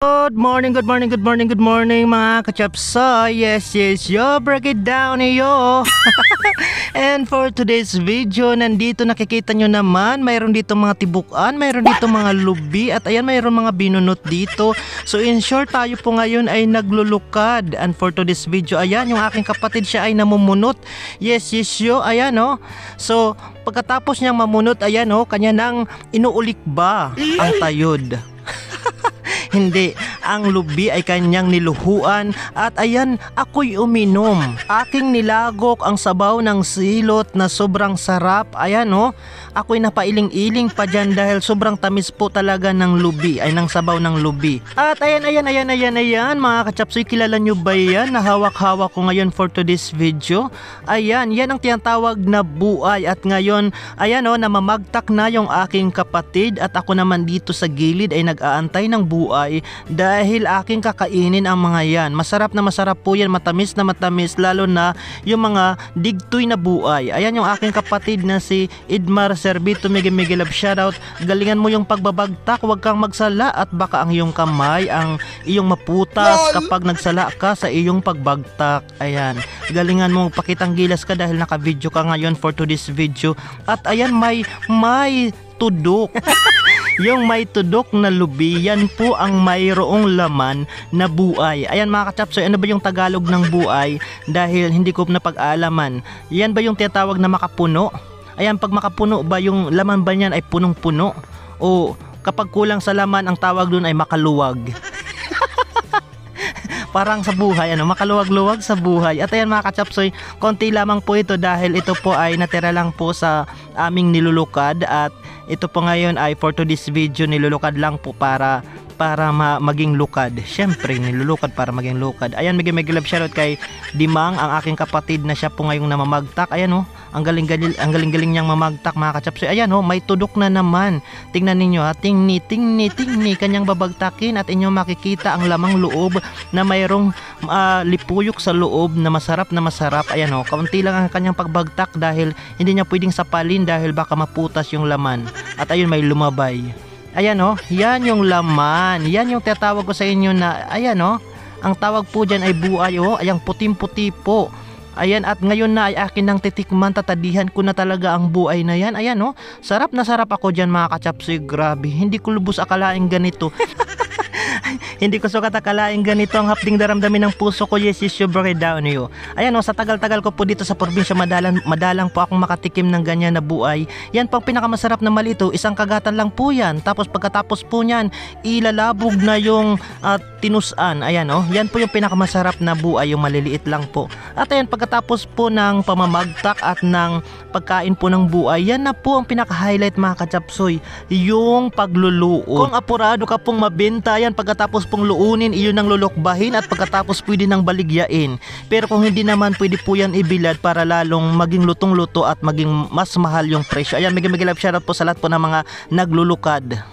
Good morning, good morning, good morning, good morning mga kachapsa. Yes, yo, break it down yo. And for today's video, nandito nakikita nyo naman, mayroon dito mga tibukan, mayroon dito mga lubi, at ayan, mayroon mga binunot dito. So in short, tayo po ngayon ay naglulukad. And for today's video, ayan, yung aking kapatid siya ay namumunot. Yes, yo, ayan So pagkatapos niyang mamunot, ayan kanya nang inuulik ba ang tayod. Hindi, ang lubi ay kanyang niluhuan at ayan, ako'y uminom. Aking nilagok ang sabaw ng silot na sobrang sarap. Ayan ako'y napailing-iling pa dyan dahil sobrang tamis po talaga ng lubi, ay ng sabaw ng lubi. At ayan mga kachapsoy, kilala nyo ba yan na hawak-hawak ko ngayon for today's video? Ayan, yan ang tinatawag na buay at ngayon, ayan namamagtak na yung aking kapatid at ako naman dito sa gilid ay nag-aantay ng buay dahil aking kakainin ang mga yan. Masarap na masarap po yan, matamis na matamis, lalo na yung mga digtoy na buay. Ayan yung aking kapatid na si Idmar Servito, mega love shoutout. Galingan mo yung pagbabagtak, huwag kang magsala at baka ang iyong kamay ang iyong maputas kapag nagsala ka sa iyong pagbagtak. Ayan, galingan mo, pakitang gilas ka dahil naka-video ka ngayon for today's video. At ayan, may tudok. Yung may tudok na lubi, yan po ang mayroong laman na buay. Ayan mga kachapsoy, ano ba yung Tagalog ng buay? Dahil hindi ko napag-aalaman. Yan ba yung tinatawag na makapuno? Ayan, pag makapuno ba yung laman ba niyan ay punong-puno? O kapag kulang sa laman, ang tawag dun ay makaluwag. Parang sa buhay, makaluwag-luwag sa buhay. At ayan mga kachapsoy, konti lamang po ito dahil ito po ay natira lang po sa aming nilulukad. At ito po ngayon ay for today's video, nilulukad lang po para maging lukad. Syempre, nilulukad para maging lukad. Ayan, mega love shoutout kay Dimang, ang aking kapatid na siya po ngayong namamagtak. Ayan ang galing-galing niyang mamagtak mga kachapsoy. Ayan may tudok na naman. Tingnan ninyo tingni kanyang babagtakin at inyong makikita ang lamang loob na mayroong lipuyok sa loob na masarap na masarap. Ayan kaunti lang ang kanyang pagbagtak dahil hindi niya pwedeng sapalin dahil baka maputas yung laman. At ayun, may lumabay. Ayan yan yung laman. Yan yung tinatawag ko sa inyo na ayan ang tawag po dyan ay buay ayang puting-puti po. Ayan, at ngayon na ay akin nang titikman, tatadihan ko na talaga ang buay na yan. Ayan sarap na sarap ako dyan mga kachapsoy, grabe. Hindi ko lubos akalaing ganito. Hindi ko sukat akalaing ganito ang hapding daramdamin ng puso ko. Yes, you break it down yo. Ayan sa tagal-tagal ko po dito sa probinsya, madalang po akong makatikim ng ganyan na buay. Yan pang pinakamasarap na malito, isang kagatan lang po yan. Tapos pagkatapos po niyan, ilalabog na yung tinusan. Ayan yan po yung pinakamasarap na buay, yung maliliit lang po. At ayan, pagkatapos po ng pamamagtak at ng pagkain po ng buay, yan na po ang pinaka-highlight mga kachapsoy, yung pagluluon. Kung apurado ka pong mabenta yan, pagkatapos pong luunin, iyon ang lulukbahin at pagkatapos pwede nang baligyain. Pero kung hindi naman, pwede po yan ibilad para lalong maging lutong-luto at maging mas mahal yung presyo. Ayan, mega love shoutout po sa lahat po ng mga naglulukad.